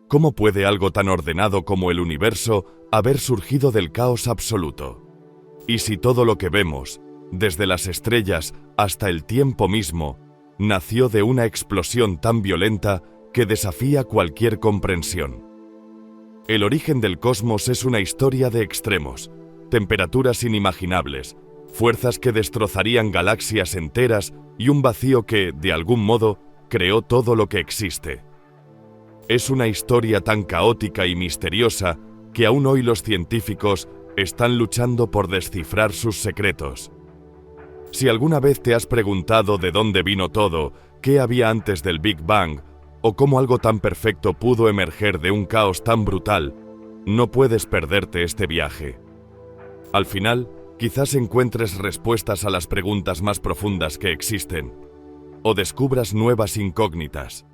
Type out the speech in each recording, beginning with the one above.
¿Cómo puede algo tan ordenado como el universo haber surgido del caos absoluto? ¿Y si todo lo que vemos, desde las estrellas hasta el tiempo mismo, nació de una explosión tan violenta que desafía cualquier comprensión? El origen del cosmos es una historia de extremos, temperaturas inimaginables, fuerzas que destrozarían galaxias enteras y un vacío que, de algún modo, creó todo lo que existe. Es una historia tan caótica y misteriosa que aún hoy los científicos están luchando por descifrar sus secretos. Si alguna vez te has preguntado de dónde vino todo, qué había antes del Big Bang, o cómo algo tan perfecto pudo emerger de un caos tan brutal, no puedes perderte este viaje. Al final, quizás encuentres respuestas a las preguntas más profundas que existen, o descubras nuevas incógnitas.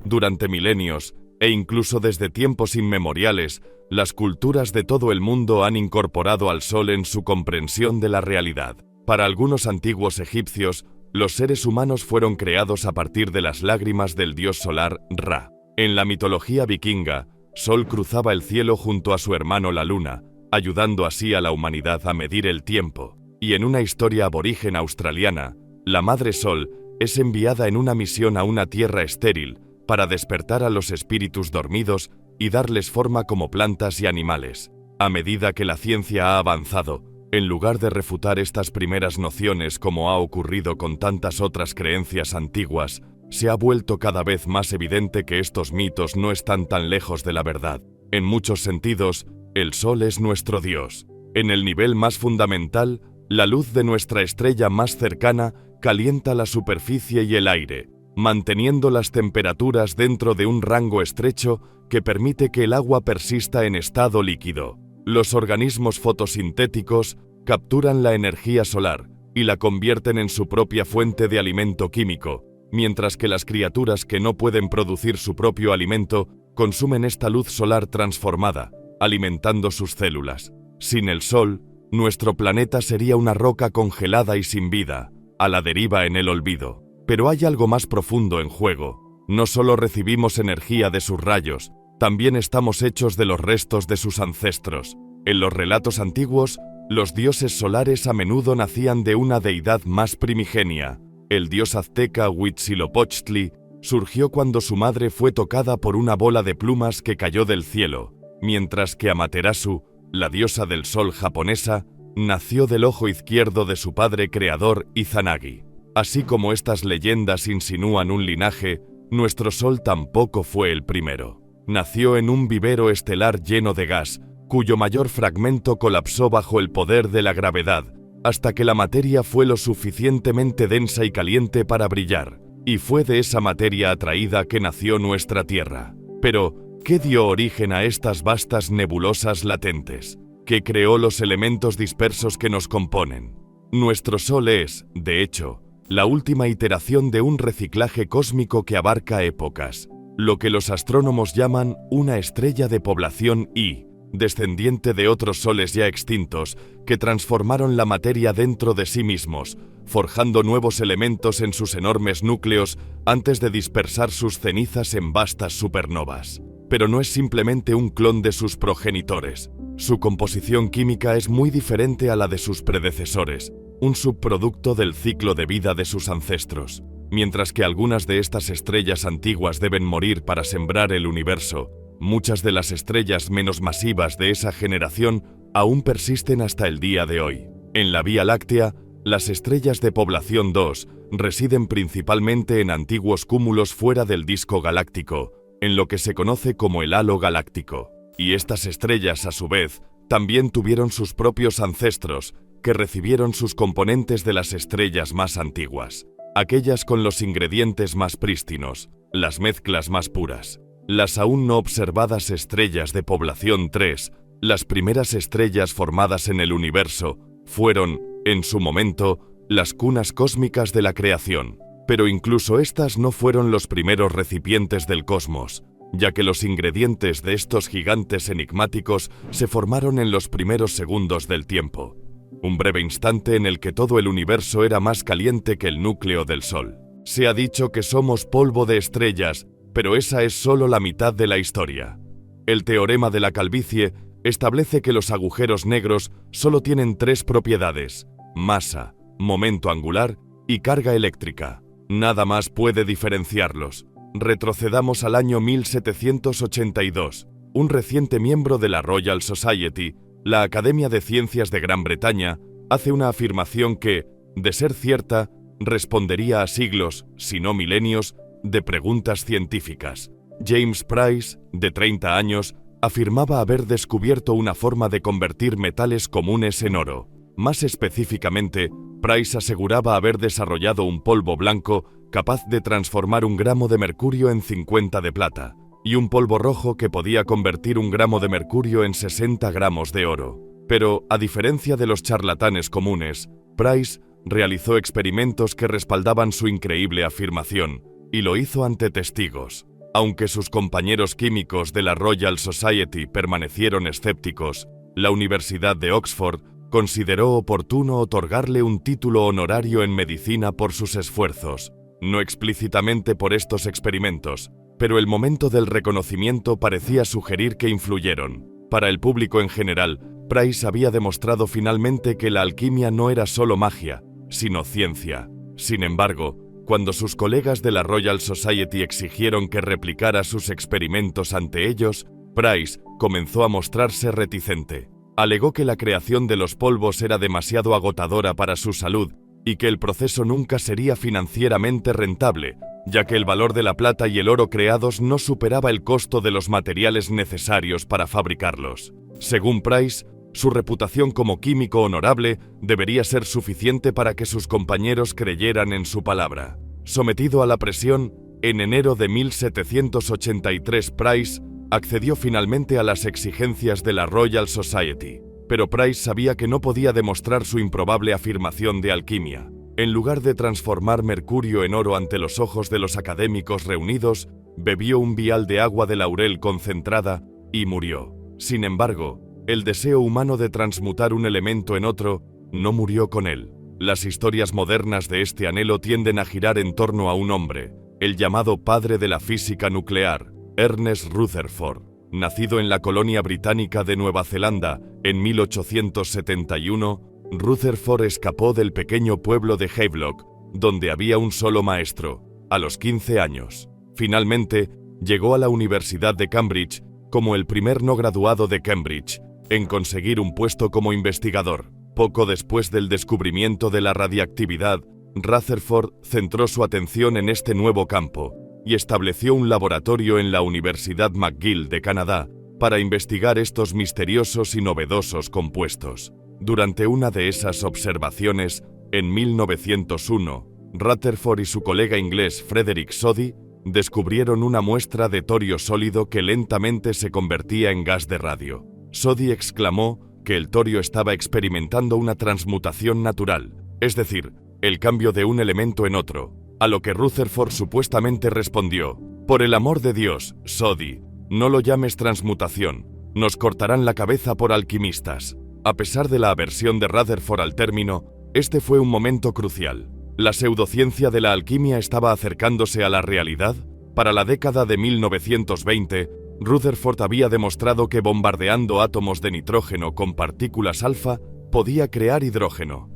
Durante milenios, e incluso desde tiempos inmemoriales, las culturas de todo el mundo han incorporado al Sol en su comprensión de la realidad. Para algunos antiguos egipcios, los seres humanos fueron creados a partir de las lágrimas del dios solar Ra. En la mitología vikinga, Sol cruzaba el cielo junto a su hermano la Luna, ayudando así a la humanidad a medir el tiempo. Y en una historia aborigen australiana, la Madre Sol es enviada en una misión a una tierra estéril para despertar a los espíritus dormidos y darles forma como plantas y animales. A medida que la ciencia ha avanzado, en lugar de refutar estas primeras nociones como ha ocurrido con tantas otras creencias antiguas, se ha vuelto cada vez más evidente que estos mitos no están tan lejos de la verdad. En muchos sentidos, el Sol es nuestro Dios. En el nivel más fundamental, la luz de nuestra estrella más cercana calienta la superficie y el aire, manteniendo las temperaturas dentro de un rango estrecho que permite que el agua persista en estado líquido. Los organismos fotosintéticos capturan la energía solar y la convierten en su propia fuente de alimento químico, mientras que las criaturas que no pueden producir su propio alimento consumen esta luz solar transformada, alimentando sus células. Sin el Sol, nuestro planeta sería una roca congelada y sin vida, a la deriva en el olvido. Pero hay algo más profundo en juego. No solo recibimos energía de sus rayos, también estamos hechos de los restos de sus ancestros. En los relatos antiguos, los dioses solares a menudo nacían de una deidad más primigenia. El dios azteca Huitzilopochtli surgió cuando su madre fue tocada por una bola de plumas que cayó del cielo, mientras que Amaterasu, la diosa del sol japonesa, nació del ojo izquierdo de su padre creador Izanagi. Así como estas leyendas insinúan un linaje, nuestro Sol tampoco fue el primero. Nació en un vivero estelar lleno de gas, cuyo mayor fragmento colapsó bajo el poder de la gravedad, hasta que la materia fue lo suficientemente densa y caliente para brillar, y fue de esa materia atraída que nació nuestra Tierra. Pero, ¿qué dio origen a estas vastas nebulosas latentes? ¿Qué creó los elementos dispersos que nos componen? Nuestro Sol es, de hecho, la última iteración de un reciclaje cósmico que abarca épocas, lo que los astrónomos llaman una estrella de población I, descendiente de otros soles ya extintos que transformaron la materia dentro de sí mismos, forjando nuevos elementos en sus enormes núcleos antes de dispersar sus cenizas en vastas supernovas. Pero no es simplemente un clon de sus progenitores. Su composición química es muy diferente a la de sus predecesores, un subproducto del ciclo de vida de sus ancestros. Mientras que algunas de estas estrellas antiguas deben morir para sembrar el universo, muchas de las estrellas menos masivas de esa generación aún persisten hasta el día de hoy. En la Vía Láctea, las estrellas de población 2 residen principalmente en antiguos cúmulos fuera del disco galáctico, en lo que se conoce como el halo galáctico. Y estas estrellas, a su vez, también tuvieron sus propios ancestros, que recibieron sus componentes de las estrellas más antiguas, aquellas con los ingredientes más prístinos, las mezclas más puras. Las aún no observadas estrellas de población 3, las primeras estrellas formadas en el universo, fueron, en su momento, las cunas cósmicas de la creación. Pero incluso estas no fueron los primeros recipientes del cosmos, ya que los ingredientes de estos gigantes enigmáticos se formaron en los primeros segundos del tiempo, un breve instante en el que todo el universo era más caliente que el núcleo del Sol. Se ha dicho que somos polvo de estrellas, pero esa es solo la mitad de la historia. El teorema de la calvicie establece que los agujeros negros solo tienen tres propiedades: masa, momento angular y carga eléctrica. Nada más puede diferenciarlos. Retrocedamos al año 1782. Un reciente miembro de la Royal Society, la Academia de Ciencias de Gran Bretaña, hace una afirmación que, de ser cierta, respondería a siglos, si no milenios, de preguntas científicas. James Price, de 30 años, afirmaba haber descubierto una forma de convertir metales comunes en oro. Más específicamente, Price aseguraba haber desarrollado un polvo blanco capaz de transformar 1 gramo de mercurio en 50 de plata, y un polvo rojo que podía convertir 1 gramo de mercurio en 60 gramos de oro. Pero, a diferencia de los charlatanes comunes, Price realizó experimentos que respaldaban su increíble afirmación, y lo hizo ante testigos. Aunque sus compañeros químicos de la Royal Society permanecieron escépticos, la Universidad de Oxford consideró oportuno otorgarle un título honorario en medicina por sus esfuerzos, no explícitamente por estos experimentos, pero el momento del reconocimiento parecía sugerir que influyeron. Para el público en general, Price había demostrado finalmente que la alquimia no era solo magia, sino ciencia. Sin embargo, cuando sus colegas de la Royal Society exigieron que replicara sus experimentos ante ellos, Price comenzó a mostrarse reticente. Alegó que la creación de los polvos era demasiado agotadora para su salud y que el proceso nunca sería financieramente rentable, ya que el valor de la plata y el oro creados no superaba el costo de los materiales necesarios para fabricarlos. Según Price, su reputación como químico honorable debería ser suficiente para que sus compañeros creyeran en su palabra. Sometido a la presión, en enero de 1783 Price accedió finalmente a las exigencias de la Royal Society, pero Price sabía que no podía demostrar su improbable afirmación de alquimia. En lugar de transformar mercurio en oro ante los ojos de los académicos reunidos, bebió un vial de agua de laurel concentrada y murió. Sin embargo, el deseo humano de transmutar un elemento en otro no murió con él. Las historias modernas de este anhelo tienden a girar en torno a un hombre, el llamado padre de la física nuclear, Ernest Rutherford. Nacido en la colonia británica de Nueva Zelanda en 1871, Rutherford escapó del pequeño pueblo de Havelock, donde había un solo maestro, a los 15 años. Finalmente, llegó a la Universidad de Cambridge como el primer no graduado de Cambridge en conseguir un puesto como investigador. Poco después del descubrimiento de la radiactividad, Rutherford centró su atención en este nuevo campo y estableció un laboratorio en la Universidad McGill de Canadá para investigar estos misteriosos y novedosos compuestos. Durante una de esas observaciones, en 1901, Rutherford y su colega inglés Frederick Soddy descubrieron una muestra de torio sólido que lentamente se convertía en gas de radio. Soddy exclamó que el torio estaba experimentando una transmutación natural, es decir, el cambio de un elemento en otro, a lo que Rutherford supuestamente respondió: «Por el amor de Dios, Soddy, no lo llames transmutación, nos cortarán la cabeza por alquimistas». A pesar de la aversión de Rutherford al término, este fue un momento crucial. ¿La pseudociencia de la alquimia estaba acercándose a la realidad? Para la década de 1920, Rutherford había demostrado que bombardeando átomos de nitrógeno con partículas alfa podía crear hidrógeno.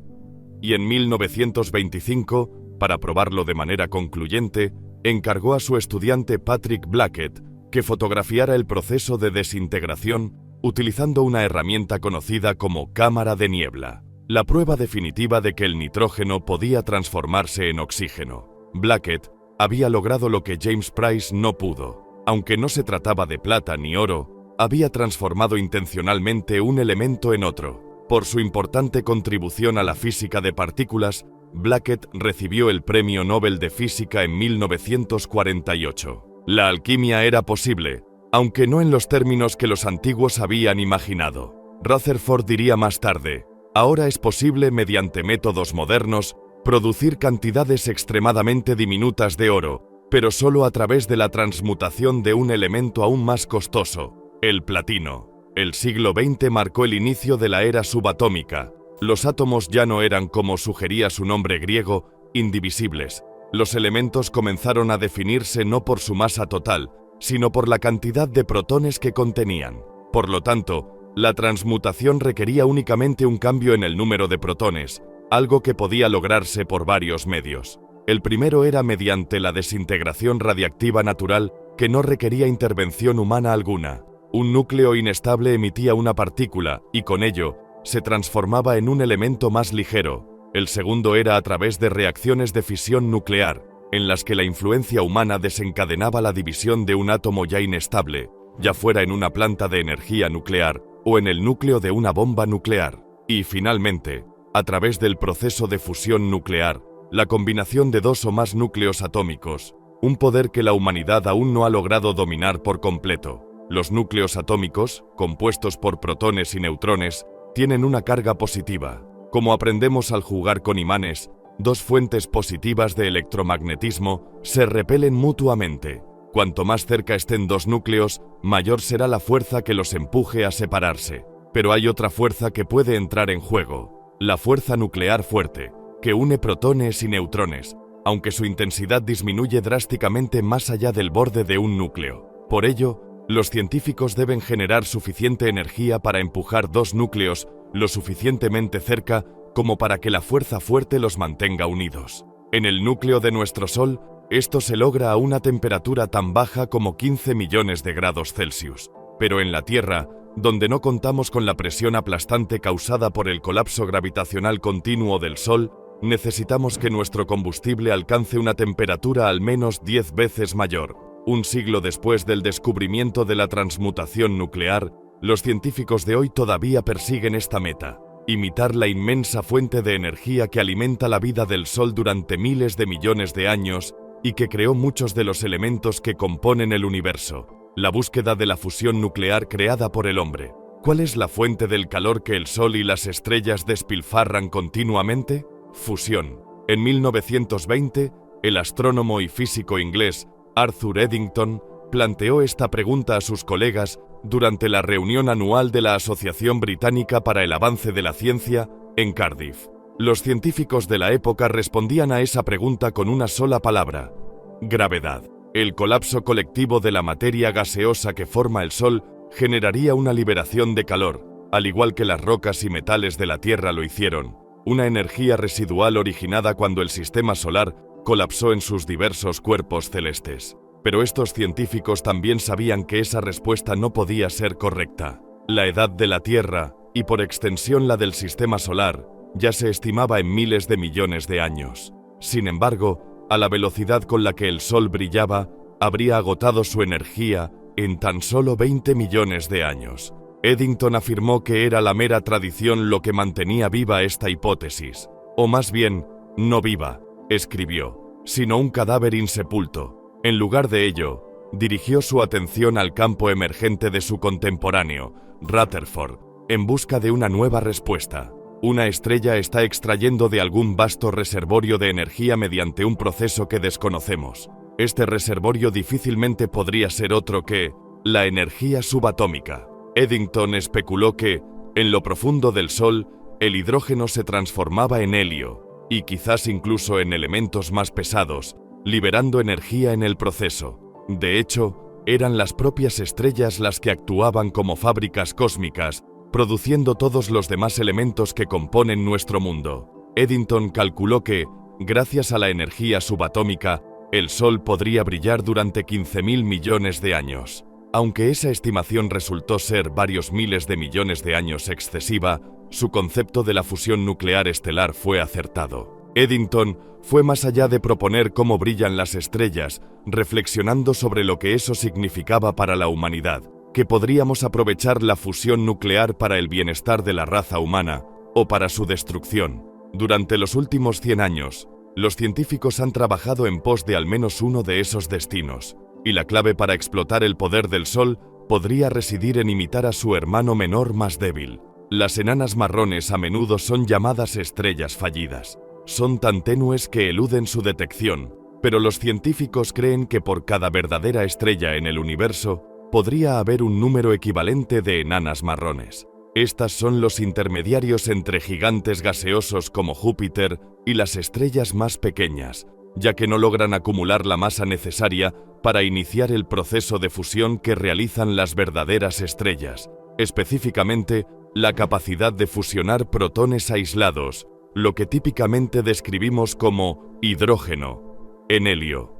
Y en 1925, para probarlo de manera concluyente, encargó a su estudiante Patrick Blackett que fotografiara el proceso de desintegración utilizando una herramienta conocida como cámara de niebla, la prueba definitiva de que el nitrógeno podía transformarse en oxígeno. Blackett había logrado lo que James Price no pudo. Aunque no se trataba de plata ni oro, había transformado intencionalmente un elemento en otro. Por su importante contribución a la física de partículas, Blackett recibió el Premio Nobel de Física en 1948. La alquimia era posible, aunque no en los términos que los antiguos habían imaginado. Rutherford diría más tarde: «Ahora es posible, mediante métodos modernos, producir cantidades extremadamente diminutas de oro, pero solo a través de la transmutación de un elemento aún más costoso, el platino». El siglo XX marcó el inicio de la era subatómica. Los átomos ya no eran, como sugería su nombre griego, indivisibles, Los elementos comenzaron a definirse no por su masa total, sino por la cantidad de protones que contenían. Por lo tanto, la transmutación requería únicamente un cambio en el número de protones, algo que podía lograrse por varios medios. El primero era mediante la desintegración radiactiva natural, que no requería intervención humana alguna. Un núcleo inestable emitía una partícula, y con ello, se transformaba en un elemento más ligero. El segundo era a través de reacciones de fisión nuclear, en las que la influencia humana desencadenaba la división de un átomo ya inestable, ya fuera en una planta de energía nuclear o en el núcleo de una bomba nuclear. Y finalmente, a través del proceso de fusión nuclear, la combinación de dos o más núcleos atómicos, un poder que la humanidad aún no ha logrado dominar por completo. Los núcleos atómicos, compuestos por protones y neutrones, tienen una carga positiva. Como aprendemos al jugar con imanes, dos fuentes positivas de electromagnetismo se repelen mutuamente. Cuanto más cerca estén dos núcleos, mayor será la fuerza que los empuje a separarse. Pero hay otra fuerza que puede entrar en juego, la fuerza nuclear fuerte, que une protones y neutrones, aunque su intensidad disminuye drásticamente más allá del borde de un núcleo. Por ello, los científicos deben generar suficiente energía para empujar dos núcleos lo suficientemente cerca como para que la fuerza fuerte los mantenga unidos. En el núcleo de nuestro Sol, esto se logra a una temperatura tan baja como 15 millones de grados Celsius. Pero en la Tierra, donde no contamos con la presión aplastante causada por el colapso gravitacional continuo del Sol, necesitamos que nuestro combustible alcance una temperatura al menos 10 veces mayor. Un siglo después del descubrimiento de la transmutación nuclear, los científicos de hoy todavía persiguen esta meta: imitar la inmensa fuente de energía que alimenta la vida del Sol durante miles de millones de años y que creó muchos de los elementos que componen el universo. La búsqueda de la fusión nuclear creada por el hombre. ¿Cuál es la fuente del calor que el Sol y las estrellas despilfarran continuamente? Fusión. En 1920, el astrónomo y físico inglés Arthur Eddington planteó esta pregunta a sus colegas durante la reunión anual de la Asociación Británica para el Avance de la Ciencia en Cardiff. Los científicos de la época respondían a esa pregunta con una sola palabra: gravedad. El colapso colectivo de la materia gaseosa que forma el Sol generaría una liberación de calor, al igual que las rocas y metales de la Tierra lo hicieron, una energía residual originada cuando el sistema solar colapsó en sus diversos cuerpos celestes. Pero estos científicos también sabían que esa respuesta no podía ser correcta. La edad de la Tierra, y por extensión la del sistema solar, ya se estimaba en miles de millones de años. Sin embargo, a la velocidad con la que el Sol brillaba, habría agotado su energía en tan solo 20 millones de años. Eddington afirmó que era la mera tradición lo que mantenía viva esta hipótesis. O más bien, no viva, escribió, sino un cadáver insepulto. En lugar de ello, dirigió su atención al campo emergente de su contemporáneo, Rutherford, en busca de una nueva respuesta. Una estrella está extrayendo de algún vasto reservorio de energía mediante un proceso que desconocemos. Este reservorio difícilmente podría ser otro que la energía subatómica. Eddington especuló que, en lo profundo del Sol, el hidrógeno se transformaba en helio, y quizás incluso en elementos más pesados, liberando energía en el proceso. De hecho, eran las propias estrellas las que actuaban como fábricas cósmicas, produciendo todos los demás elementos que componen nuestro mundo. Eddington calculó que, gracias a la energía subatómica, el Sol podría brillar durante 15.000 millones de años. Aunque esa estimación resultó ser varios miles de millones de años excesiva, su concepto de la fusión nuclear estelar fue acertado. Eddington fue más allá de proponer cómo brillan las estrellas, reflexionando sobre lo que eso significaba para la humanidad, que podríamos aprovechar la fusión nuclear para el bienestar de la raza humana, o para su destrucción. Durante los últimos 100 años, los científicos han trabajado en pos de al menos uno de esos destinos, y la clave para explotar el poder del Sol podría residir en imitar a su hermano menor más débil. Las enanas marrones a menudo son llamadas estrellas fallidas. Son tan tenues que eluden su detección, pero los científicos creen que por cada verdadera estrella en el universo, podría haber un número equivalente de enanas marrones. Estas son los intermediarios entre gigantes gaseosos como Júpiter y las estrellas más pequeñas, ya que no logran acumular la masa necesaria para iniciar el proceso de fusión que realizan las verdaderas estrellas, específicamente la capacidad de fusionar protones aislados, lo que típicamente describimos como hidrógeno, en helio.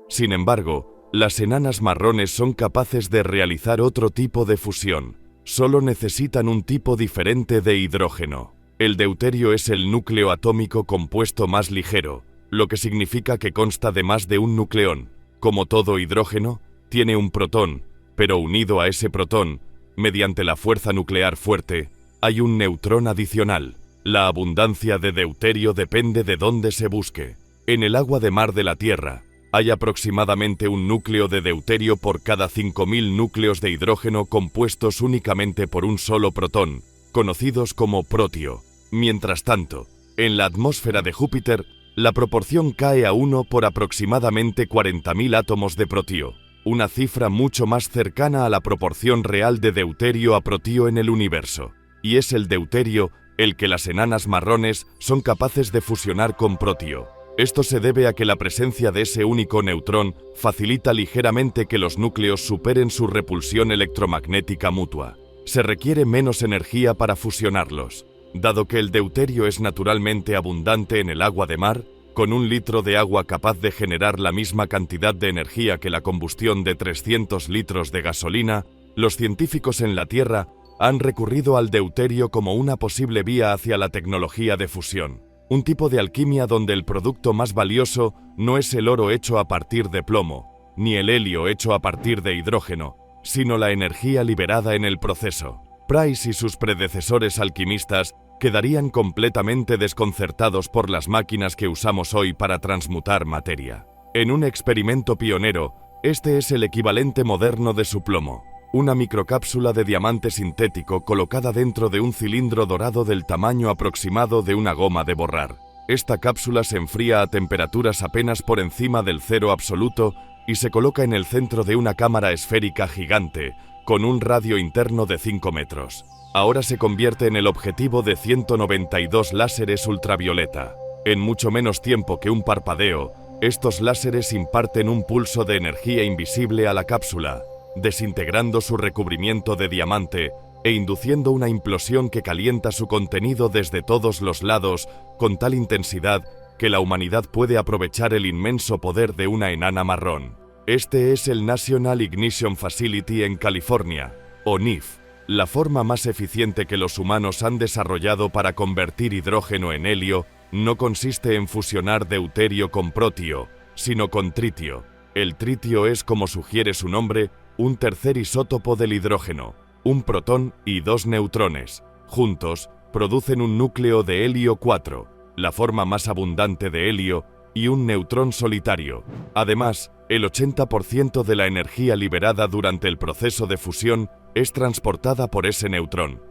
Sin embargo, las enanas marrones son capaces de realizar otro tipo de fusión. Solo necesitan un tipo diferente de hidrógeno. El deuterio es el núcleo atómico compuesto más ligero, lo que significa que consta de más de un nucleón. Como todo hidrógeno, tiene un protón, pero unido a ese protón, mediante la fuerza nuclear fuerte, hay un neutrón adicional. La abundancia de deuterio depende de dónde se busque. En el agua de mar de la Tierra, hay aproximadamente un núcleo de deuterio por cada 5.000 núcleos de hidrógeno compuestos únicamente por un solo protón, conocidos como protio. Mientras tanto, en la atmósfera de Júpiter, la proporción cae a 1 por aproximadamente 40.000 átomos de protio, una cifra mucho más cercana a la proporción real de deuterio a protio en el universo. Y es el deuterio el que las enanas marrones son capaces de fusionar con protio. Esto se debe a que la presencia de ese único neutrón facilita ligeramente que los núcleos superen su repulsión electromagnética mutua. Se requiere menos energía para fusionarlos. Dado que el deuterio es naturalmente abundante en el agua de mar, con 1 litro de agua capaz de generar la misma cantidad de energía que la combustión de 300 litros de gasolina, los científicos en la Tierra han recurrido al deuterio como una posible vía hacia la tecnología de fusión. Un tipo de alquimia donde el producto más valioso no es el oro hecho a partir de plomo, ni el helio hecho a partir de hidrógeno, sino la energía liberada en el proceso. Price y sus predecesores alquimistas quedarían completamente desconcertados por las máquinas que usamos hoy para transmutar materia. En un experimento pionero, este es el equivalente moderno de su plomo. Una microcápsula de diamante sintético colocada dentro de un cilindro dorado del tamaño aproximado de una goma de borrar. Esta cápsula se enfría a temperaturas apenas por encima del cero absoluto y se coloca en el centro de una cámara esférica gigante, con un radio interno de 5 metros. Ahora se convierte en el objetivo de 192 láseres ultravioleta. En mucho menos tiempo que un parpadeo, estos láseres imparten un pulso de energía invisible a la cápsula, desintegrando su recubrimiento de diamante e induciendo una implosión que calienta su contenido desde todos los lados con tal intensidad que la humanidad puede aprovechar el inmenso poder de una enana marrón. Este es el National Ignition Facility en California, o NIF, la forma más eficiente que los humanos han desarrollado para convertir hidrógeno en helio. No consiste en fusionar deuterio con protio, sino con tritio. El tritio es, como sugiere su nombre, un tercer isótopo del hidrógeno, un protón y 2 neutrones. Juntos, producen un núcleo de helio 4, la forma más abundante de helio, y un neutrón solitario. Además, el 80% de la energía liberada durante el proceso de fusión es transportada por ese neutrón.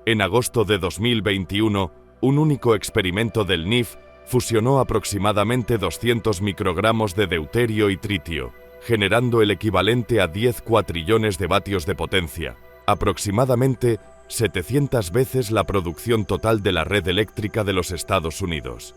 En agosto de 2021, un único experimento del NIF fusionó aproximadamente 200 microgramos de deuterio y tritio, generando el equivalente a 10 cuatrillones de vatios de potencia, aproximadamente 700 veces la producción total de la red eléctrica de los Estados Unidos.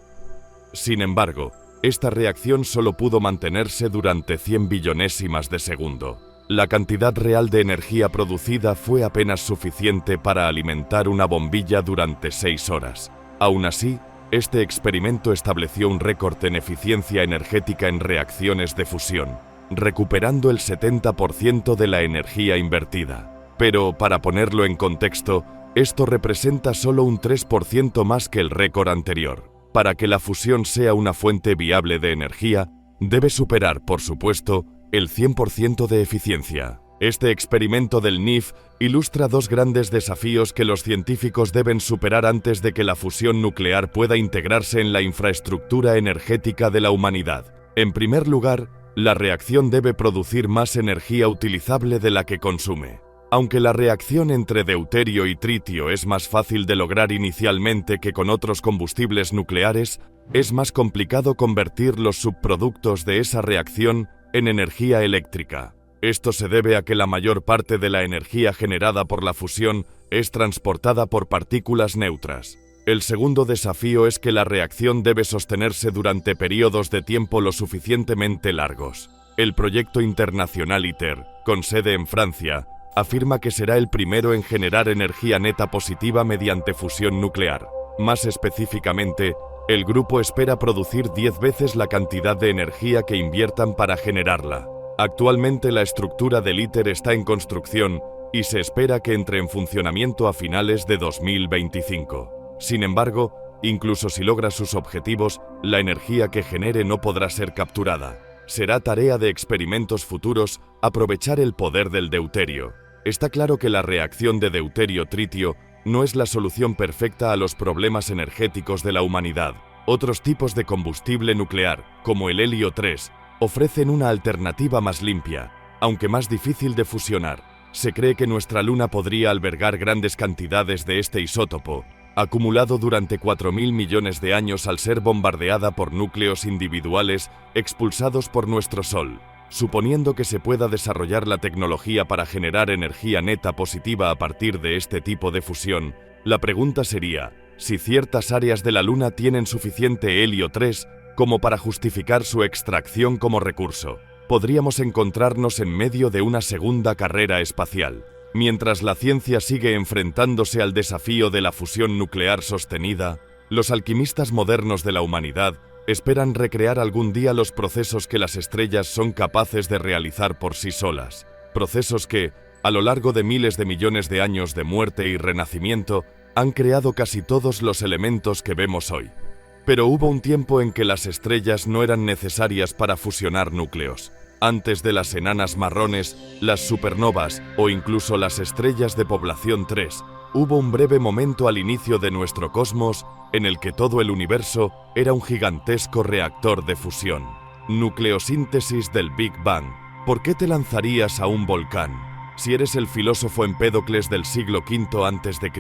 Sin embargo, esta reacción solo pudo mantenerse durante 100 billonésimas de segundo. La cantidad real de energía producida fue apenas suficiente para alimentar una bombilla durante 6 horas. Aún así, este experimento estableció un récord en eficiencia energética en reacciones de fusión, recuperando el 70% de la energía invertida. Pero, para ponerlo en contexto, esto representa solo un 3% más que el récord anterior. Para que la fusión sea una fuente viable de energía, debe superar, por supuesto, el 100% de eficiencia. Este experimento del NIF ilustra 2 grandes desafíos que los científicos deben superar antes de que la fusión nuclear pueda integrarse en la infraestructura energética de la humanidad. En primer lugar, la reacción debe producir más energía utilizable de la que consume. Aunque la reacción entre deuterio y tritio es más fácil de lograr inicialmente que con otros combustibles nucleares, es más complicado convertir los subproductos de esa reacción en energía eléctrica. Esto se debe a que la mayor parte de la energía generada por la fusión es transportada por partículas neutras. El segundo desafío es que la reacción debe sostenerse durante periodos de tiempo lo suficientemente largos. El proyecto internacional ITER, con sede en Francia, afirma que será el primero en generar energía neta positiva mediante fusión nuclear. Más específicamente, el grupo espera producir 10 veces la cantidad de energía que inviertan para generarla. Actualmente la estructura del ITER está en construcción y se espera que entre en funcionamiento a finales de 2025. Sin embargo, incluso si logra sus objetivos, la energía que genere no podrá ser capturada. Será tarea de experimentos futuros aprovechar el poder del deuterio. Está claro que la reacción de deuterio-tritio no es la solución perfecta a los problemas energéticos de la humanidad. Otros tipos de combustible nuclear, como el helio 3, ofrecen una alternativa más limpia, aunque más difícil de fusionar. Se cree que nuestra Luna podría albergar grandes cantidades de este isótopo, acumulado durante 4.000 millones de años al ser bombardeada por núcleos individuales expulsados por nuestro Sol. Suponiendo que se pueda desarrollar la tecnología para generar energía neta positiva a partir de este tipo de fusión, la pregunta sería si ciertas áreas de la Luna tienen suficiente helio 3 como para justificar su extracción como recurso. Podríamos encontrarnos en medio de una segunda carrera espacial. Mientras la ciencia sigue enfrentándose al desafío de la fusión nuclear sostenida, los alquimistas modernos de la humanidad esperan recrear algún día los procesos que las estrellas son capaces de realizar por sí solas. Procesos que, a lo largo de miles de millones de años de muerte y renacimiento, han creado casi todos los elementos que vemos hoy. Pero hubo un tiempo en que las estrellas no eran necesarias para fusionar núcleos. Antes de las enanas marrones, las supernovas o incluso las estrellas de población 3, hubo un breve momento al inicio de nuestro cosmos en el que todo el universo era un gigantesco reactor de fusión. Nucleosíntesis del Big Bang. ¿Por qué te lanzarías a un volcán si eres el filósofo Empédocles del siglo V a.C.?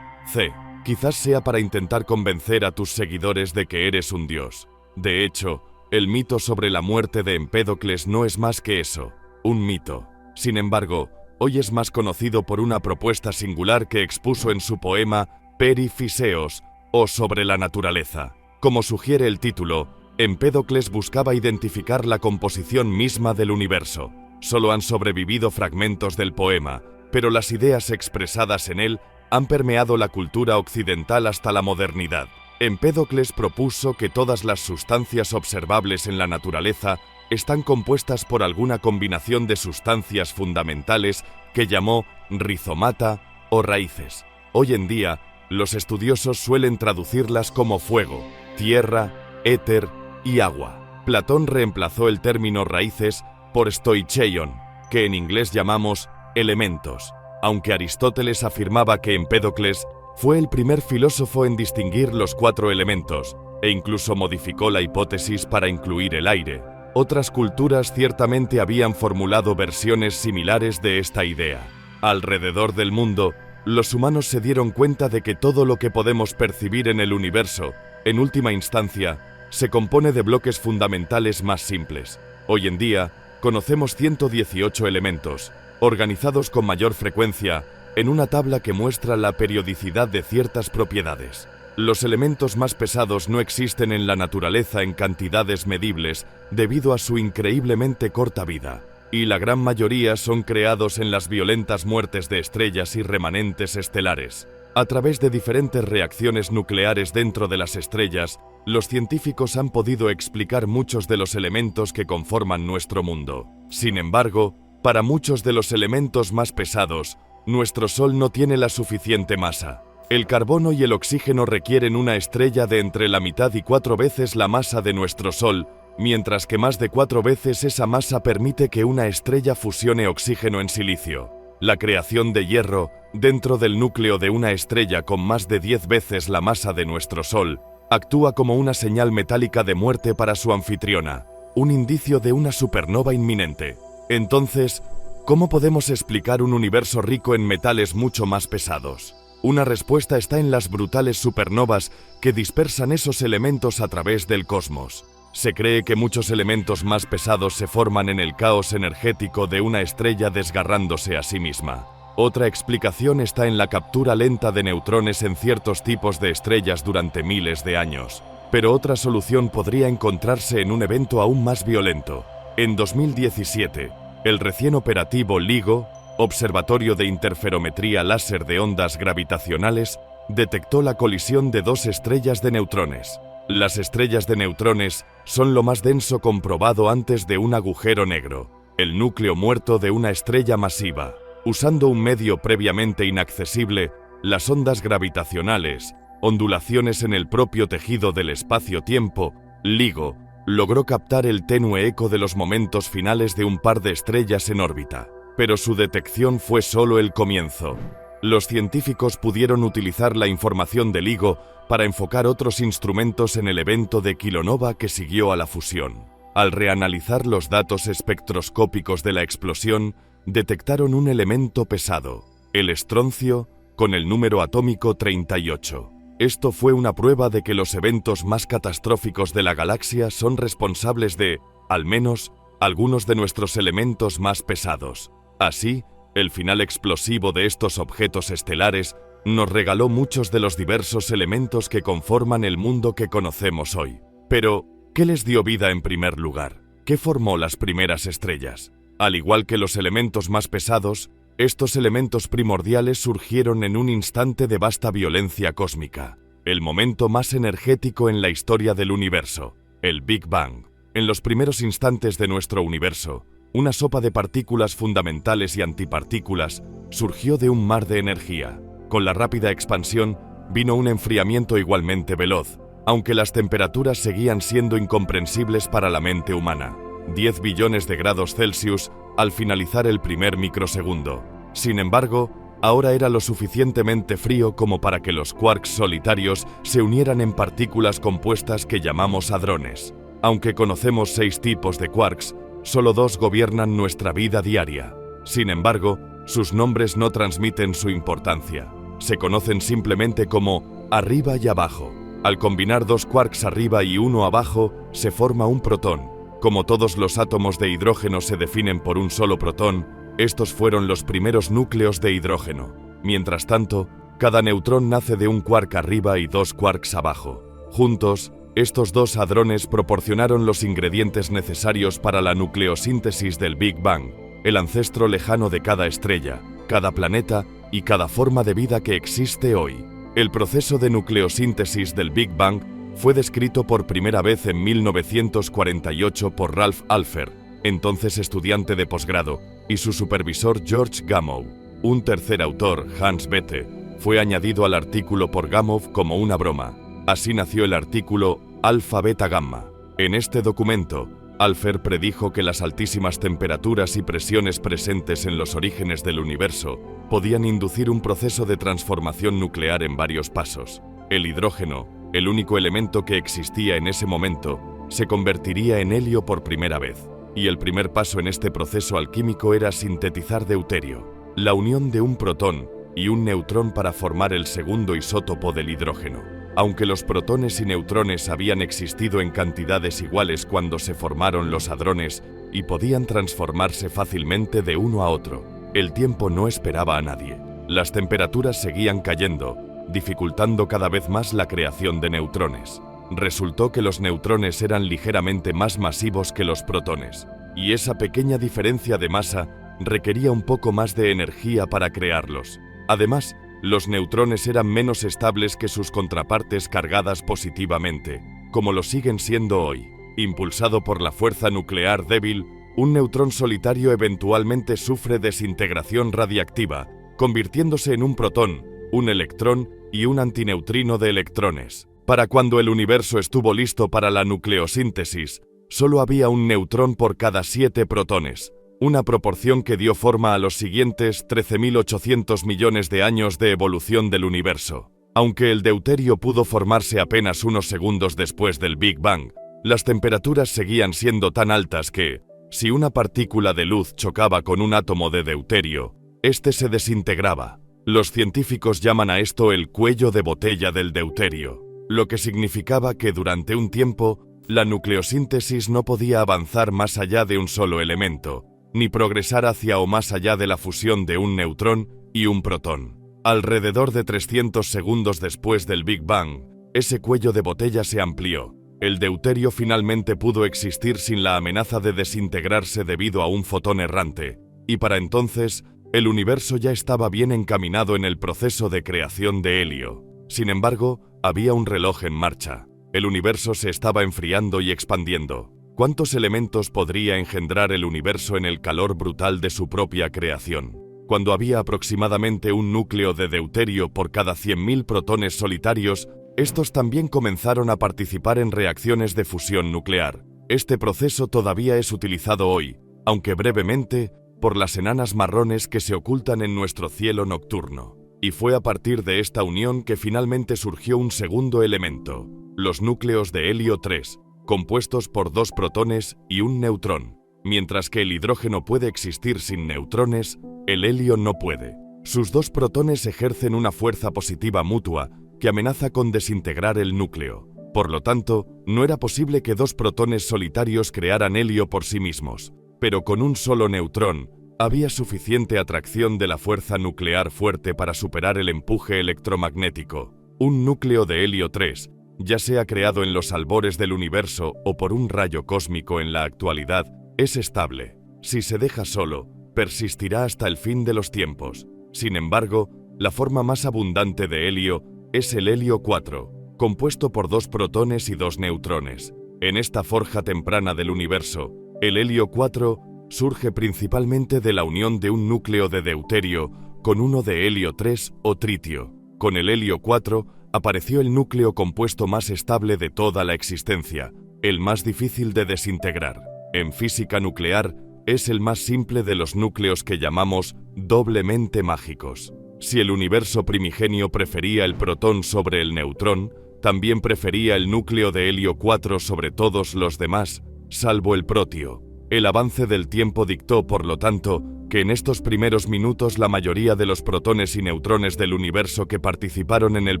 C. Quizás sea para intentar convencer a tus seguidores de que eres un dios. De hecho, el mito sobre la muerte de Empédocles no es más que eso, un mito. Sin embargo, hoy es más conocido por una propuesta singular que expuso en su poema Perifiseos, o sobre la naturaleza. Como sugiere el título, Empédocles buscaba identificar la composición misma del universo. Solo han sobrevivido fragmentos del poema, pero las ideas expresadas en él han permeado la cultura occidental hasta la modernidad. Empédocles propuso que todas las sustancias observables en la naturaleza están compuestas por alguna combinación de sustancias fundamentales que llamó rizomata o raíces. Hoy en día, los estudiosos suelen traducirlas como fuego, tierra, éter y agua. Platón reemplazó el término raíces por stoicheion, que en inglés llamamos elementos, aunque Aristóteles afirmaba que Empédocles fue el primer filósofo en distinguir los 4 elementos, e incluso modificó la hipótesis para incluir el aire. Otras culturas ciertamente habían formulado versiones similares de esta idea. Alrededor del mundo, los humanos se dieron cuenta de que todo lo que podemos percibir en el universo, en última instancia, se compone de bloques fundamentales más simples. Hoy en día, conocemos 118 elementos, organizados con mayor frecuencia en una tabla que muestra la periodicidad de ciertas propiedades. Los elementos más pesados no existen en la naturaleza en cantidades medibles debido a su increíblemente corta vida, y la gran mayoría son creados en las violentas muertes de estrellas y remanentes estelares. A través de diferentes reacciones nucleares dentro de las estrellas, los científicos han podido explicar muchos de los elementos que conforman nuestro mundo. Sin embargo, para muchos de los elementos más pesados, nuestro Sol no tiene la suficiente masa. El carbono y el oxígeno requieren una estrella de entre la mitad y 4 veces la masa de nuestro Sol, mientras que más de 4 veces esa masa permite que una estrella fusione oxígeno en silicio. La creación de hierro dentro del núcleo de una estrella con más de 10 veces la masa de nuestro Sol actúa como una señal metálica de muerte para su anfitriona, un indicio de una supernova inminente. Entonces, ¿cómo podemos explicar un universo rico en metales mucho más pesados? Una respuesta está en las brutales supernovas que dispersan esos elementos a través del cosmos. Se cree que muchos elementos más pesados se forman en el caos energético de una estrella desgarrándose a sí misma. Otra explicación está en la captura lenta de neutrones en ciertos tipos de estrellas durante miles de años. Pero otra solución podría encontrarse en un evento aún más violento. En 2017, el recién operativo LIGO, Observatorio de Interferometría Láser de Ondas Gravitacionales, detectó la colisión de dos estrellas de neutrones. Las estrellas de neutrones son lo más denso comprobado antes de un agujero negro, el núcleo muerto de una estrella masiva. Usando un medio previamente inaccesible, las ondas gravitacionales, ondulaciones en el propio tejido del espacio-tiempo, LIGO, logró captar el tenue eco de los momentos finales de un par de estrellas en órbita. Pero su detección fue solo el comienzo. Los científicos pudieron utilizar la información de LIGO para enfocar otros instrumentos en el evento de kilonova que siguió a la fusión. Al reanalizar los datos espectroscópicos de la explosión, detectaron un elemento pesado, el estroncio, con el número atómico 38. Esto fue una prueba de que los eventos más catastróficos de la galaxia son responsables de, al menos, algunos de nuestros elementos más pesados. Así, el final explosivo de estos objetos estelares nos regaló muchos de los diversos elementos que conforman el mundo que conocemos hoy. Pero, ¿qué les dio vida en primer lugar? ¿Qué formó las primeras estrellas? Al igual que los elementos más pesados, estos elementos primordiales surgieron en un instante de vasta violencia cósmica, el momento más energético en la historia del universo, el Big Bang. En los primeros instantes de nuestro universo, una sopa de partículas fundamentales y antipartículas surgió de un mar de energía. Con la rápida expansión, vino un enfriamiento igualmente veloz, aunque las temperaturas seguían siendo incomprensibles para la mente humana. 10 billones de grados Celsius al finalizar el primer microsegundo. Sin embargo, ahora era lo suficientemente frío como para que los quarks solitarios se unieran en partículas compuestas que llamamos hadrones. Aunque conocemos 6 tipos de quarks, solo 2 gobiernan nuestra vida diaria. Sin embargo, sus nombres no transmiten su importancia. Se conocen simplemente como arriba y abajo. Al combinar 2 quarks arriba y 1 abajo, se forma un protón. Como todos los átomos de hidrógeno se definen por un solo protón, estos fueron los primeros núcleos de hidrógeno. Mientras tanto, cada neutrón nace de un quark arriba y 2 quarks abajo. Juntos, estos 2 hadrones proporcionaron los ingredientes necesarios para la nucleosíntesis del Big Bang, el ancestro lejano de cada estrella, cada planeta y cada forma de vida que existe hoy. El proceso de nucleosíntesis del Big Bang fue descrito por primera vez en 1948 por Ralph Alpher, entonces estudiante de posgrado, y su supervisor George Gamow. Un tercer autor, Hans Bethe, fue añadido al artículo por Gamow como una broma. Así nació el artículo Alfa Beta Gamma. En este documento, Alpher predijo que las altísimas temperaturas y presiones presentes en los orígenes del universo podían inducir un proceso de transformación nuclear en varios pasos. El hidrógeno, el único elemento que existía en ese momento, se convertiría en helio por primera vez, y el primer paso en este proceso alquímico era sintetizar deuterio, la unión de un protón y un neutrón para formar el segundo isótopo del hidrógeno. Aunque los protones y neutrones habían existido en cantidades iguales cuando se formaron los hadrones y podían transformarse fácilmente de uno a otro, el tiempo no esperaba a nadie. Las temperaturas seguían cayendo, dificultando cada vez más la creación de neutrones. Resultó que los neutrones eran ligeramente más masivos que los protones, y esa pequeña diferencia de masa requería un poco más de energía para crearlos. Además, los neutrones eran menos estables que sus contrapartes cargadas positivamente, como lo siguen siendo hoy. Impulsado por la fuerza nuclear débil, un neutrón solitario eventualmente sufre desintegración radiactiva, convirtiéndose en un protón, un electrón y un antineutrino de electrones. Para cuando el universo estuvo listo para la nucleosíntesis, solo había un neutrón por cada 7 protones, una proporción que dio forma a los siguientes 13.800 millones de años de evolución del universo. Aunque el deuterio pudo formarse apenas unos segundos después del Big Bang, las temperaturas seguían siendo tan altas que, si una partícula de luz chocaba con un átomo de deuterio, este se desintegraba. Los científicos llaman a esto el cuello de botella del deuterio, lo que significaba que durante un tiempo, la nucleosíntesis no podía avanzar más allá de un solo elemento, ni progresar hacia o más allá de la fusión de un neutrón y un protón. Alrededor de 300 segundos después del Big Bang, ese cuello de botella se amplió. El deuterio finalmente pudo existir sin la amenaza de desintegrarse debido a un fotón errante, y para entonces, el universo ya estaba bien encaminado en el proceso de creación de helio. Sin embargo, había un reloj en marcha. El universo se estaba enfriando y expandiendo. ¿Cuántos elementos podría engendrar el universo en el calor brutal de su propia creación? Cuando había aproximadamente un núcleo de deuterio por cada 100.000 protones solitarios, estos también comenzaron a participar en reacciones de fusión nuclear. Este proceso todavía es utilizado hoy, aunque brevemente, por las enanas marrones que se ocultan en nuestro cielo nocturno. Y fue a partir de esta unión que finalmente surgió un segundo elemento, los núcleos de helio 3, compuestos por 2 protones y un neutrón. Mientras que el hidrógeno puede existir sin neutrones, el helio no puede. Sus 2 protones ejercen una fuerza positiva mutua que amenaza con desintegrar el núcleo. Por lo tanto, no era posible que 2 protones solitarios crearan helio por sí mismos. Pero con un solo neutrón, había suficiente atracción de la fuerza nuclear fuerte para superar el empuje electromagnético. Un núcleo de helio 3, ya sea creado en los albores del universo o por un rayo cósmico en la actualidad, es estable. Si se deja solo, persistirá hasta el fin de los tiempos. Sin embargo, la forma más abundante de helio es el helio 4, compuesto por 2 protones y 2 neutrones. En esta forja temprana del universo, el helio 4 surge principalmente de la unión de un núcleo de deuterio con uno de helio 3 o tritio. Con el helio 4 apareció el núcleo compuesto más estable de toda la existencia, el más difícil de desintegrar. En física nuclear, es el más simple de los núcleos que llamamos doblemente mágicos. Si el universo primigenio prefería el protón sobre el neutrón, también prefería el núcleo de helio 4 sobre todos los demás, salvo el protio. El avance del tiempo dictó, por lo tanto, que en estos primeros minutos la mayoría de los protones y neutrones del universo que participaron en el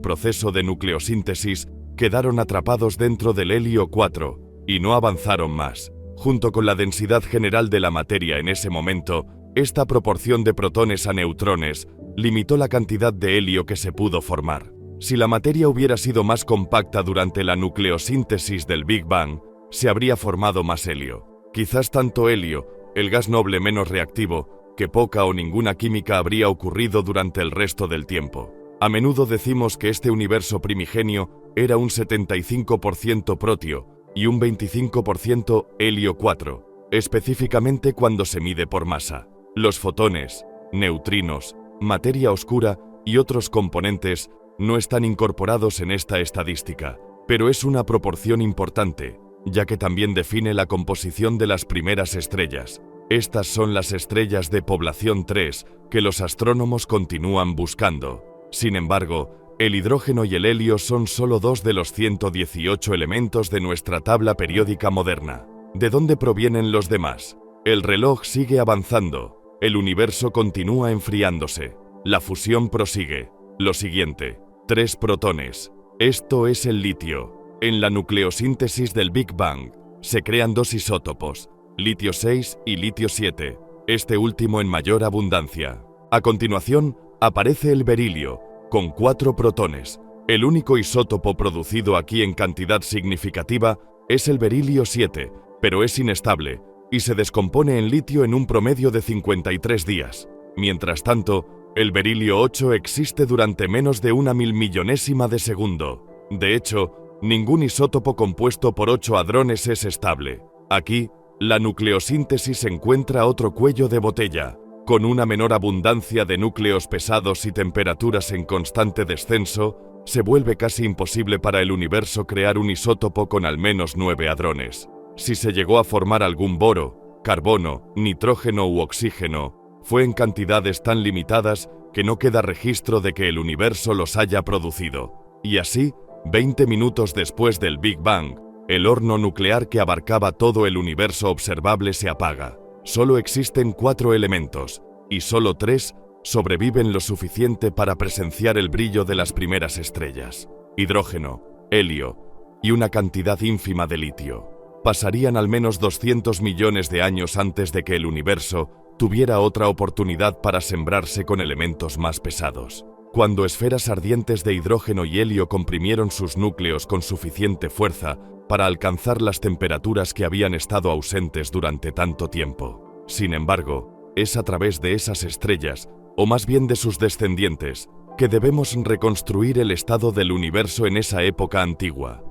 proceso de nucleosíntesis quedaron atrapados dentro del helio 4 y no avanzaron más. Junto con la densidad general de la materia en ese momento, esta proporción de protones a neutrones limitó la cantidad de helio que se pudo formar. Si la materia hubiera sido más compacta durante la nucleosíntesis del Big Bang, se habría formado más helio. Quizás tanto helio, el gas noble menos reactivo, que poca o ninguna química habría ocurrido durante el resto del tiempo. A menudo decimos que este universo primigenio era un 75% protio y un 25% helio 4, específicamente cuando se mide por masa. Los fotones, neutrinos, materia oscura y otros componentes no están incorporados en esta estadística, pero es una proporción importante, ya que también define la composición de las primeras estrellas. Estas son las estrellas de población 3 que los astrónomos continúan buscando. Sin embargo, el hidrógeno y el helio son solo 2 de los 118 elementos de nuestra tabla periódica moderna. ¿De dónde provienen los demás? El reloj sigue avanzando. El universo continúa enfriándose. La fusión prosigue. Lo siguiente: 3 protones. Esto es el litio. En la nucleosíntesis del Big Bang, se crean 2 isótopos, litio 6 y litio 7, este último en mayor abundancia. A continuación, aparece el berilio, con 4 protones. El único isótopo producido aquí en cantidad significativa es el berilio 7, pero es inestable, y se descompone en litio en un promedio de 53 días. Mientras tanto, el berilio 8 existe durante menos de 1.000.000.000ésima de segundo. De hecho, ningún isótopo compuesto por 8 hadrones es estable. Aquí, la nucleosíntesis encuentra otro cuello de botella. Con una menor abundancia de núcleos pesados y temperaturas en constante descenso, se vuelve casi imposible para el universo crear un isótopo con al menos 9 hadrones. Si se llegó a formar algún boro, carbono, nitrógeno u oxígeno, fue en cantidades tan limitadas que no queda registro de que el universo los haya producido. Y así, 20 minutos después del Big Bang, el horno nuclear que abarcaba todo el universo observable se apaga. Solo existen 4 elementos, y solo 3 sobreviven lo suficiente para presenciar el brillo de las primeras estrellas: hidrógeno, helio y una cantidad ínfima de litio. Pasarían al menos 200 millones de años antes de que el universo tuviera otra oportunidad para sembrarse con elementos más pesados. Cuando esferas ardientes de hidrógeno y helio comprimieron sus núcleos con suficiente fuerza para alcanzar las temperaturas que habían estado ausentes durante tanto tiempo. Sin embargo, es a través de esas estrellas, o más bien de sus descendientes, que debemos reconstruir el estado del universo en esa época antigua.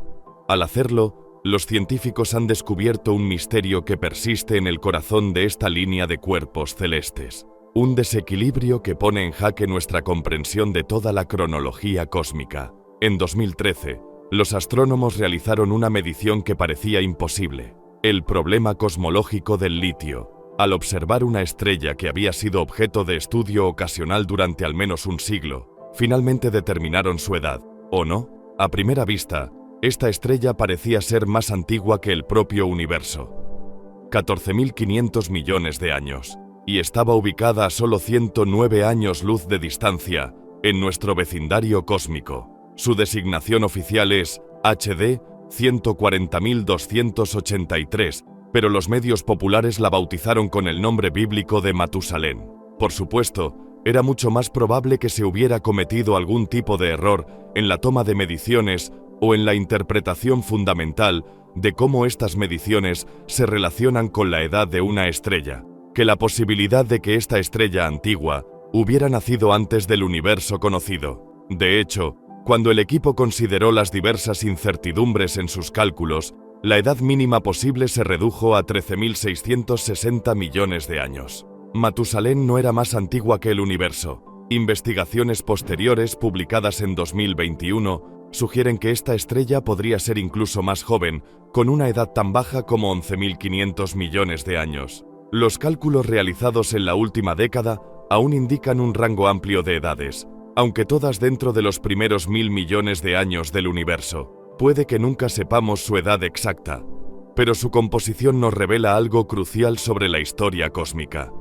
Al hacerlo, los científicos han descubierto un misterio que persiste en el corazón de esta línea de cuerpos celestes. Un desequilibrio que pone en jaque nuestra comprensión de toda la cronología cósmica. En 2013, los astrónomos realizaron una medición que parecía imposible: el problema cosmológico del litio. Al observar una estrella que había sido objeto de estudio ocasional durante al menos un siglo, finalmente determinaron su edad, ¿o no? A primera vista, esta estrella parecía ser más antigua que el propio universo. 14.500 millones de años. Y estaba ubicada a solo 109 años luz de distancia, en nuestro vecindario cósmico. Su designación oficial es HD 140.283, pero los medios populares la bautizaron con el nombre bíblico de Matusalén. Por supuesto, era mucho más probable que se hubiera cometido algún tipo de error en la toma de mediciones o en la interpretación fundamental de cómo estas mediciones se relacionan con la edad de una estrella, que la posibilidad de que esta estrella antigua hubiera nacido antes del universo conocido. De hecho, cuando el equipo consideró las diversas incertidumbres en sus cálculos, la edad mínima posible se redujo a 13.660 millones de años. Matusalén no era más antigua que el universo. Investigaciones posteriores publicadas en 2021 sugieren que esta estrella podría ser incluso más joven, con una edad tan baja como 11.500 millones de años. Los cálculos realizados en la última década aún indican un rango amplio de edades, aunque todas dentro de los primeros 1.000 millones de años del universo. Puede que nunca sepamos su edad exacta, pero su composición nos revela algo crucial sobre la historia cósmica.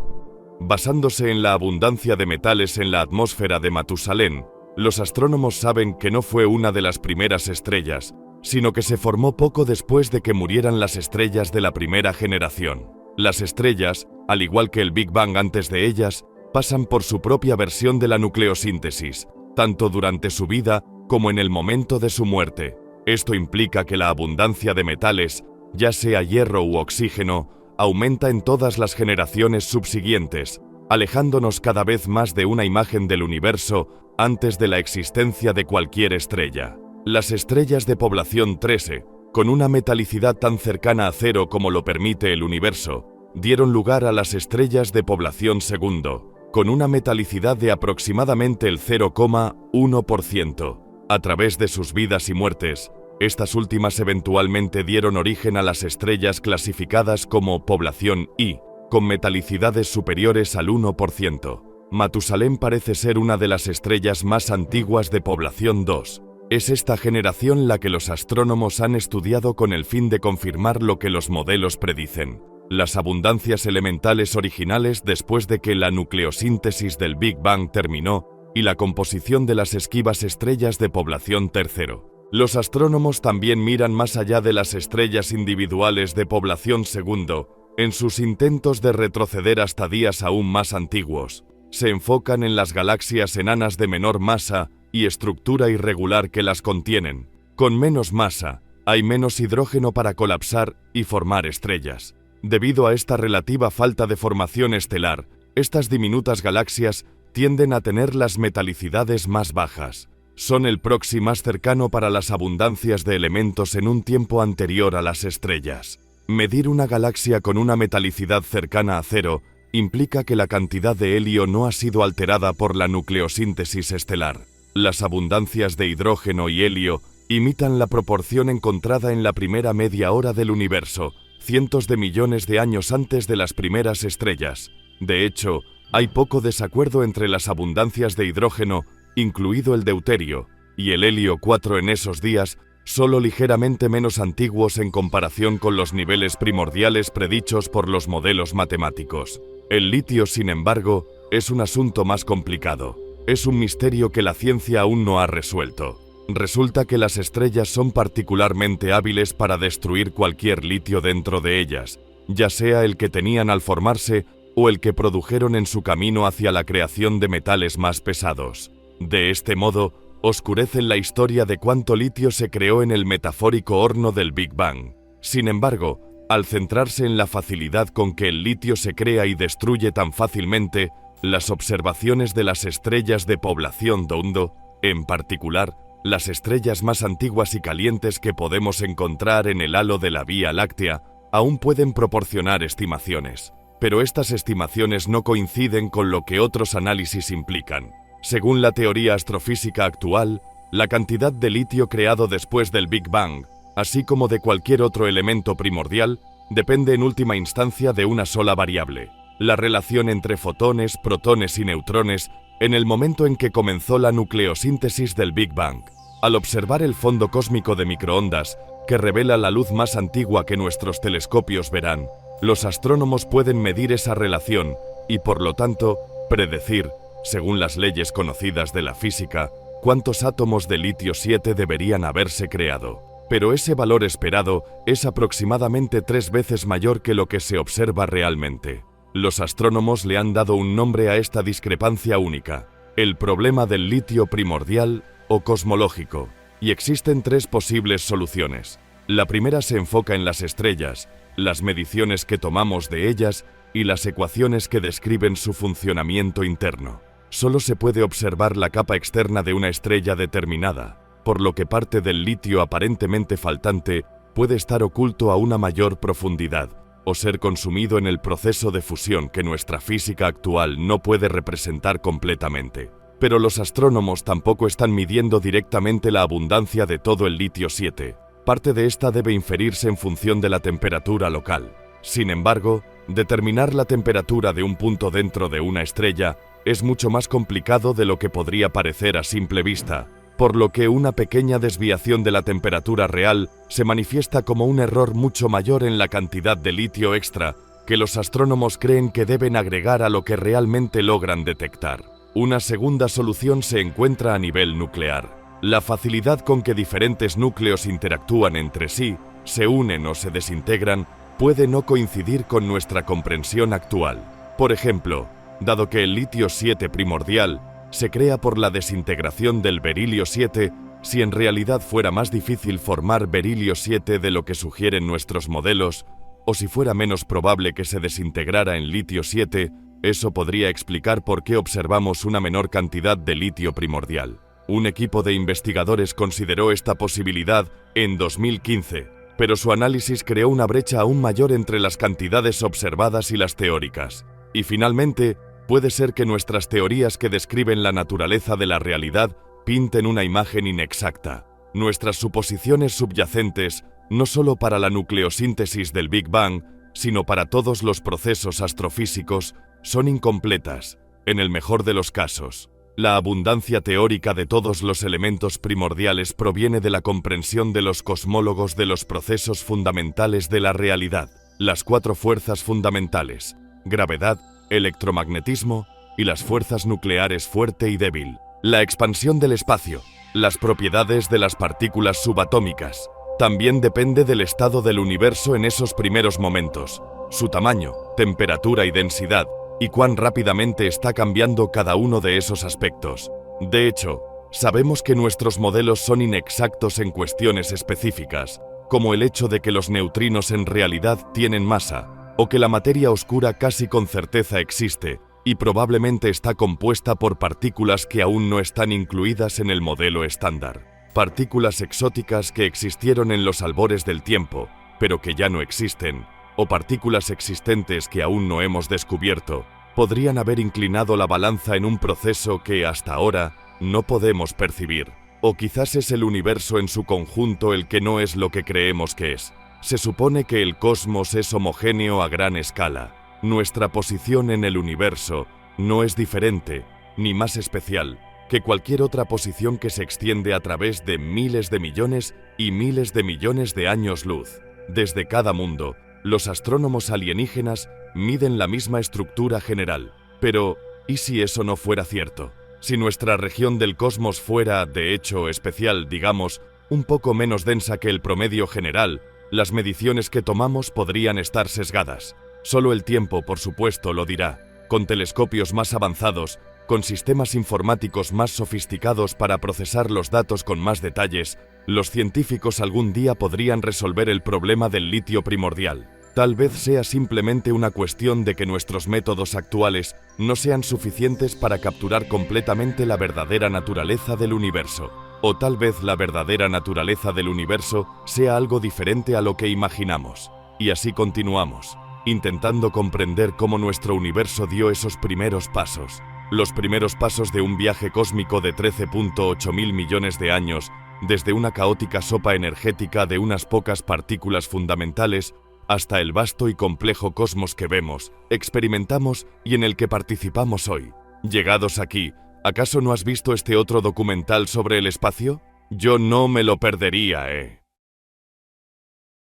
Basándose en la abundancia de metales en la atmósfera de Matusalén, los astrónomos saben que no fue una de las primeras estrellas, sino que se formó poco después de que murieran las estrellas de la primera generación. Las estrellas, al igual que el Big Bang antes de ellas, pasan por su propia versión de la nucleosíntesis, tanto durante su vida como en el momento de su muerte. Esto implica que la abundancia de metales, ya sea hierro u oxígeno, aumenta en todas las generaciones subsiguientes, alejándonos cada vez más de una imagen del universo antes de la existencia de cualquier estrella. Las estrellas de población 13, con una metalicidad tan cercana a cero como lo permite el universo, dieron lugar a las estrellas de población segundo, con una metalicidad de aproximadamente el 0,1%. A través de sus vidas y muertes, estas últimas eventualmente dieron origen a las estrellas clasificadas como población I, con metalicidades superiores al 1%. Matusalén parece ser una de las estrellas más antiguas de población 2. Es esta generación la que los astrónomos han estudiado con el fin de confirmar lo que los modelos predicen: las abundancias elementales originales después de que la nucleosíntesis del Big Bang terminó y la composición de las esquivas estrellas de población tercero. Los astrónomos también miran más allá de las estrellas individuales de población segundo, en sus intentos de retroceder hasta días aún más antiguos. Se enfocan en las galaxias enanas de menor masa y estructura irregular que las contienen. Con menos masa, hay menos hidrógeno para colapsar y formar estrellas. Debido a esta relativa falta de formación estelar, estas diminutas galaxias tienden a tener las metalicidades más bajas. Son el proxy más cercano para las abundancias de elementos en un tiempo anterior a las estrellas. Medir una galaxia con una metalicidad cercana a cero implica que la cantidad de helio no ha sido alterada por la nucleosíntesis estelar. Las abundancias de hidrógeno y helio imitan la proporción encontrada en la primera media hora del universo, cientos de millones de años antes de las primeras estrellas. De hecho, hay poco desacuerdo entre las abundancias de hidrógeno, incluido el deuterio, y el helio 4 en esos días, solo ligeramente menos antiguos en comparación con los niveles primordiales predichos por los modelos matemáticos. El litio, sin embargo, es un asunto más complicado. Es un misterio que la ciencia aún no ha resuelto. Resulta que las estrellas son particularmente hábiles para destruir cualquier litio dentro de ellas, ya sea el que tenían al formarse o el que produjeron en su camino hacia la creación de metales más pesados. De este modo, oscurecen la historia de cuánto litio se creó en el metafórico horno del Big Bang. Sin embargo, al centrarse en la facilidad con que el litio se crea y destruye tan fácilmente, las observaciones de las estrellas de población Doundo, en particular, las estrellas más antiguas y calientes que podemos encontrar en el halo de la Vía Láctea, aún pueden proporcionar estimaciones. Pero estas estimaciones no coinciden con lo que otros análisis implican. Según la teoría astrofísica actual, la cantidad de litio creado después del Big Bang, así como de cualquier otro elemento primordial, depende en última instancia de una sola variable: la relación entre fotones, protones y neutrones en el momento en que comenzó la nucleosíntesis del Big Bang. Al observar el fondo cósmico de microondas, que revela la luz más antigua que nuestros telescopios verán, los astrónomos pueden medir esa relación y, por lo tanto, predecir, según las leyes conocidas de la física, cuántos átomos de litio-7 deberían haberse creado. Pero ese valor esperado es aproximadamente 3 veces mayor que lo que se observa realmente. Los astrónomos le han dado un nombre a esta discrepancia única: el problema del litio primordial o cosmológico, y existen 3 posibles soluciones. La primera se enfoca en las estrellas, las mediciones que tomamos de ellas y las ecuaciones que describen su funcionamiento interno. Solo se puede observar la capa externa de una estrella determinada, por lo que parte del litio aparentemente faltante puede estar oculto a una mayor profundidad, o ser consumido en el proceso de fusión que nuestra física actual no puede representar completamente. Pero los astrónomos tampoco están midiendo directamente la abundancia de todo el litio-7. Parte de esta debe inferirse en función de la temperatura local. Sin embargo, determinar la temperatura de un punto dentro de una estrella es mucho más complicado de lo que podría parecer a simple vista, por lo que una pequeña desviación de la temperatura real se manifiesta como un error mucho mayor en la cantidad de litio extra que los astrónomos creen que deben agregar a lo que realmente logran detectar. Una segunda solución se encuentra a nivel nuclear. La facilidad con que diferentes núcleos interactúan entre sí, se unen o se desintegran, puede no coincidir con nuestra comprensión actual. Por ejemplo, dado que el litio-7 primordial se crea por la desintegración del berilio-7, si en realidad fuera más difícil formar berilio-7 de lo que sugieren nuestros modelos, o si fuera menos probable que se desintegrara en litio-7, eso podría explicar por qué observamos una menor cantidad de litio primordial. Un equipo de investigadores consideró esta posibilidad en 2015, pero su análisis creó una brecha aún mayor entre las cantidades observadas y las teóricas. Y finalmente, puede ser que nuestras teorías que describen la naturaleza de la realidad pinten una imagen inexacta. Nuestras suposiciones subyacentes, no solo para la nucleosíntesis del Big Bang, sino para todos los procesos astrofísicos, son incompletas. En el mejor de los casos, la abundancia teórica de todos los elementos primordiales proviene de la comprensión de los cosmólogos de los procesos fundamentales de la realidad, las 4 fuerzas fundamentales: gravedad, electromagnetismo y las fuerzas nucleares fuerte y débil, la expansión del espacio, las propiedades de las partículas subatómicas. También depende del estado del universo en esos primeros momentos, su tamaño, temperatura y densidad, y cuán rápidamente está cambiando cada uno de esos aspectos. De hecho, sabemos que nuestros modelos son inexactos en cuestiones específicas, como el hecho de que los neutrinos en realidad tienen masa, o que la materia oscura casi con certeza existe, y probablemente está compuesta por partículas que aún no están incluidas en el modelo estándar. Partículas exóticas que existieron en los albores del tiempo, pero que ya no existen, o partículas existentes que aún no hemos descubierto, podrían haber inclinado la balanza en un proceso que hasta ahora no podemos percibir. O quizás es el universo en su conjunto el que no es lo que creemos que es. Se supone que el cosmos es homogéneo a gran escala. Nuestra posición en el universo no es diferente, ni más especial, que cualquier otra posición que se extiende a través de miles de millones y miles de millones de años luz. Desde cada mundo, los astrónomos alienígenas miden la misma estructura general. Pero, ¿y si eso no fuera cierto? Si nuestra región del cosmos fuera, de hecho, especial, digamos, un poco menos densa que el promedio general, las mediciones que tomamos podrían estar sesgadas. Solo el tiempo, por supuesto, lo dirá. Con telescopios más avanzados, con sistemas informáticos más sofisticados para procesar los datos con más detalles, los científicos algún día podrían resolver el problema del litio primordial. Tal vez sea simplemente una cuestión de que nuestros métodos actuales no sean suficientes para capturar completamente la verdadera naturaleza del universo. O tal vez la verdadera naturaleza del universo sea algo diferente a lo que imaginamos. Y así continuamos, intentando comprender cómo nuestro universo dio esos primeros pasos. Los primeros pasos de un viaje cósmico de 13.8 mil millones de años, desde una caótica sopa energética de unas pocas partículas fundamentales, hasta el vasto y complejo cosmos que vemos, experimentamos y en el que participamos hoy. Llegados aquí, ¿acaso no has visto este otro documental sobre el espacio? Yo no me lo perdería,